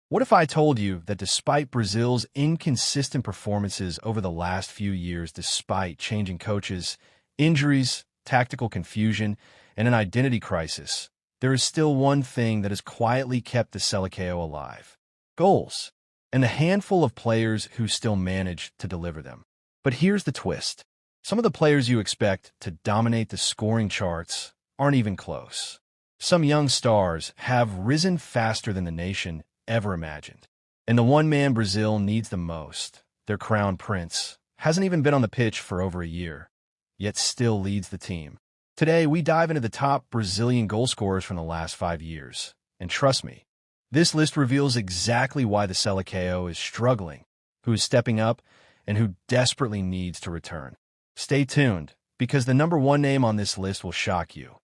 What if I told you that despite Brazil's inconsistent performances over the last few years, despite changing coaches, injuries, tactical confusion, and an identity crisis, there is still one thing that has quietly kept the Seleção alive: goals, and a handful of players who still manage to deliver them. But here's the twist. Some of the players you expect to dominate the scoring charts aren't even close. Some young stars have risen faster than the nation ever imagined. And the one man Brazil needs the most, their crown prince, hasn't even been on the pitch for over a year, yet still leads the team. Today, we dive into the top Brazilian goal scorers from the last 5 years. And trust me, this list reveals exactly why the Seleção is struggling, who is stepping up, and who desperately needs to return. Stay tuned, because the number one name on this list will shock you.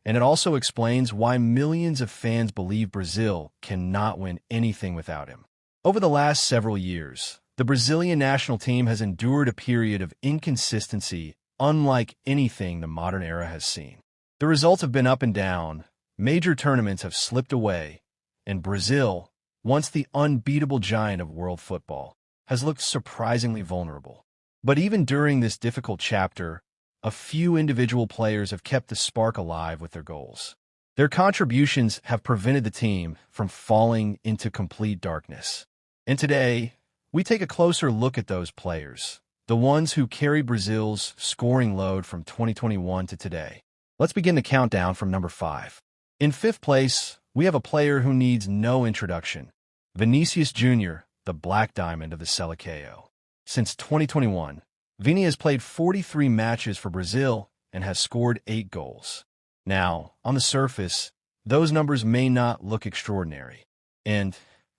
And it also explains why millions of fans believe Brazil cannot win anything without him. Over the last several years, the Brazilian national team has endured a period of inconsistency unlike anything the modern era has seen. The results have been up and down, major tournaments have slipped away, and Brazil, once the unbeatable giant of world football, has looked surprisingly vulnerable. But even during this difficult chapter, a few individual players have kept the spark alive with their goals. Their contributions have prevented the team from falling into complete darkness. And today, we take a closer look at those players, the ones who carried Brazil's scoring load from 2021 to today. Let's begin the countdown from number 5. In 5th place, we have a player who needs no introduction: Vinícius Júnior, the Black Diamond of the Seleção. Since 2021, Vini has played 43 matches for Brazil and has scored 8 goals. Now, on the surface, those numbers may not look extraordinary. And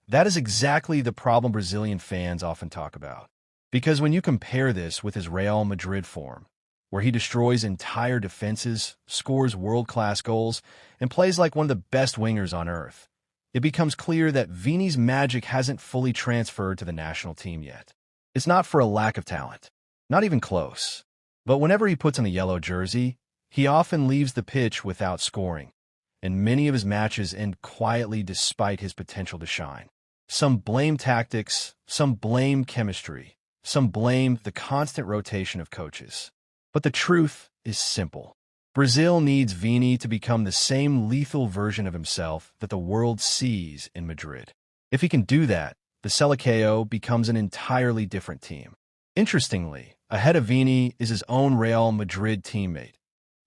that is exactly the problem Brazilian fans often talk about. Because when you compare this with his Real Madrid form, where he destroys entire defenses, scores world-class goals, and plays like one of the best wingers on earth, it becomes clear that Vini's magic hasn't fully transferred to the national team yet. It's not for a lack of talent. Not even close. But whenever he puts on a yellow jersey, he often leaves the pitch without scoring, and many of his matches end quietly despite his potential to shine. Some blame tactics, some blame chemistry, some blame the constant rotation of coaches. But the truth is simple. Brazil needs Vini to become the same lethal version of himself that the world sees in Madrid. If he can do that, the Seleção becomes an entirely different team. Interestingly, ahead of Vini is his own Real Madrid teammate,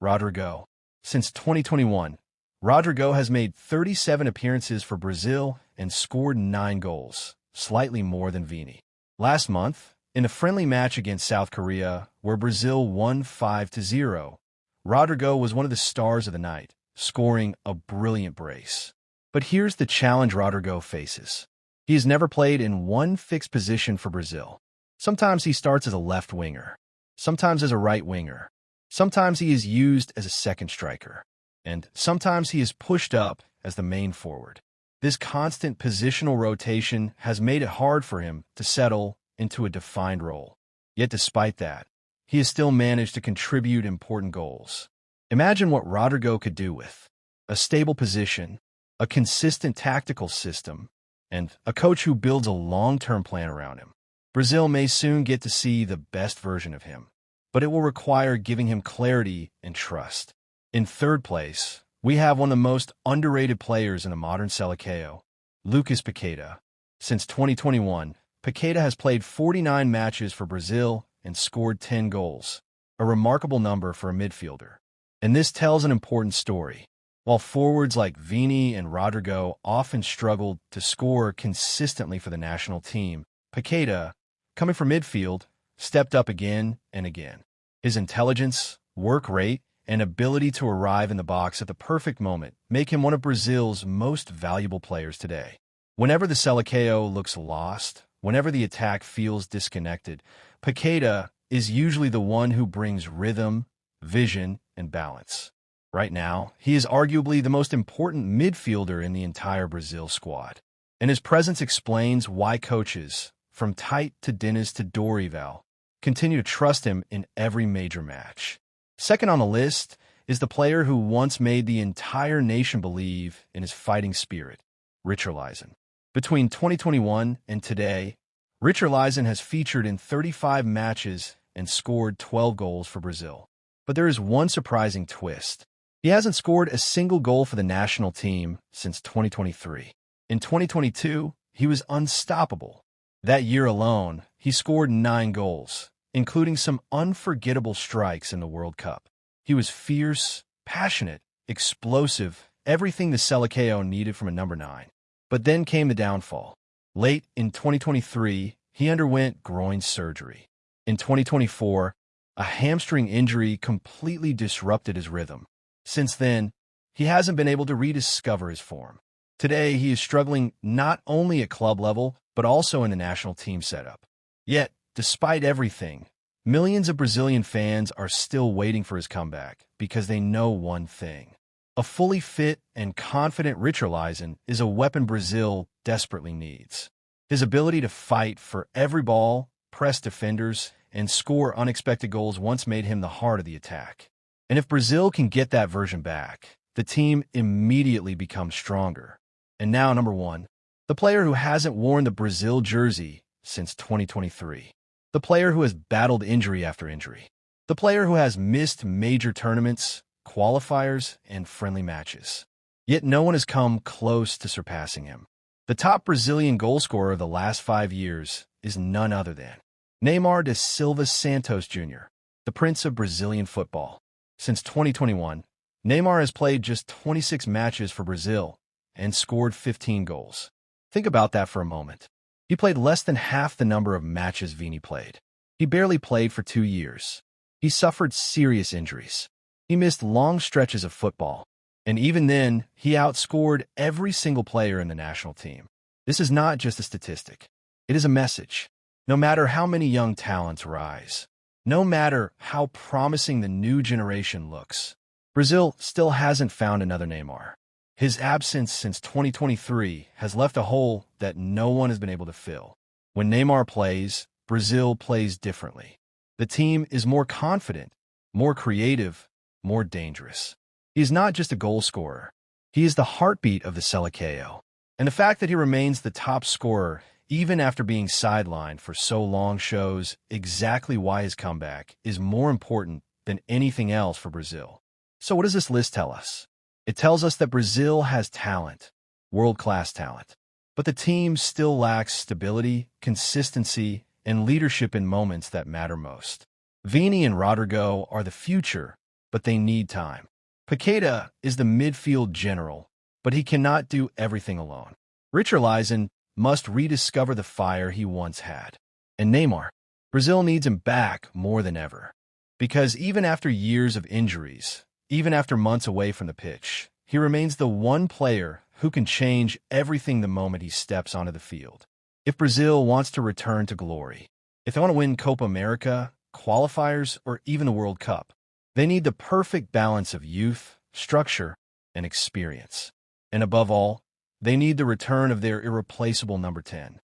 Rodrigo. Since 2021, Rodrigo has made 37 appearances for Brazil and scored 9 goals, slightly more than Vini. Last month, in a friendly match against South Korea, where Brazil won 5-0, Rodrigo was one of the stars of the night, scoring a brilliant brace. But here's the challenge Rodrigo faces. He has never played in one fixed position for Brazil. Sometimes he starts as a left winger, sometimes as a right winger, sometimes he is used as a second striker, and sometimes he is pushed up as the main forward. This constant positional rotation has made it hard for him to settle into a defined role. Yet despite that, he has still managed to contribute important goals. Imagine what Rodrigo could do with a stable position, a consistent tactical system, and a coach who builds a long-term plan around him. Brazil may soon get to see the best version of him, but it will require giving him clarity and trust. In 3rd place, we have one of the most underrated players in the modern Seleção, Lucas Paquetá. Since 2021, Paquetá has played 49 matches for Brazil and scored 10 goals, a remarkable number for a midfielder. And this tells an important story. While forwards like Vini and Rodrigo often struggled to score consistently for the national team, Paquetá, coming from midfield, stepped up again and again. His intelligence, work rate, and ability to arrive in the box at the perfect moment make him one of Brazil's most valuable players today. Whenever the Seleção looks lost, whenever the attack feels disconnected, Paquetá is usually the one who brings rhythm, vision, and balance. Right now, he is arguably the most important midfielder in the entire Brazil squad. And his presence explains why coaches, from Tite to Diniz to Dorival, continue to trust him in every major match. Second on the list is the player who once made the entire nation believe in his fighting spirit, Richarlison. Between 2021 and today, Richarlison has featured in 35 matches and scored 12 goals for Brazil. But there is one surprising twist. He hasn't scored a single goal for the national team since 2023. In 2022, he was unstoppable. That year alone, he scored 9 goals, including some unforgettable strikes in the World Cup. He was fierce, passionate, explosive, everything the Seleção needed from a number 9. But then came the downfall. Late in 2023, he underwent groin surgery. In 2024, a hamstring injury completely disrupted his rhythm. Since then, he hasn't been able to rediscover his form. Today, he is struggling not only at club level, but also in the national team setup. Yet, despite everything, millions of Brazilian fans are still waiting for his comeback because they know one thing. A fully fit and confident Richarlison is a weapon Brazil desperately needs. His ability to fight for every ball, press defenders, and score unexpected goals once made him the heart of the attack. And if Brazil can get that version back, the team immediately becomes stronger. And now, number 1, the player who hasn't worn the Brazil jersey since 2023. The player who has battled injury after injury. The player who has missed major tournaments, qualifiers, and friendly matches. Yet no one has come close to surpassing him. The top Brazilian goalscorer of the last 5 years is none other than Neymar da Silva Santos Jr., the Prince of Brazilian football. Since 2021, Neymar has played just 26 matches for Brazil and scored 15 goals. Think about that for a moment. He played less than half the number of matches Vini played. He barely played for 2 years. He suffered serious injuries. He missed long stretches of football. And even then, he outscored every single player in the national team. This is not just a statistic. It is a message. No matter how many young talents rise, no matter how promising the new generation looks, Brazil still hasn't found another Neymar. His absence since 2023 has left a hole that no one has been able to fill. When Neymar plays, Brazil plays differently. The team is more confident, more creative, more dangerous. He's not just a goal scorer. He is the heartbeat of the Seleção. And the fact that he remains the top scorer even after being sidelined for so long shows exactly why his comeback is more important than anything else for Brazil. So what does this list tell us? It tells us that Brazil has talent, world-class talent, but the team still lacks stability, consistency, and leadership in moments that matter most. Vini and Rodrygo are the future, but they need time. Paquetá is the midfield general, but he cannot do everything alone. Richarlison must rediscover the fire he once had. And Neymar, Brazil needs him back more than ever. Because even after years of injuries, even after months away from the pitch, he remains the one player who can change everything the moment he steps onto the field. If Brazil wants to return to glory, if they want to win Copa América, qualifiers, or even the World Cup, they need the perfect balance of youth, structure, and experience. And above all, they need the return of their irreplaceable number 10.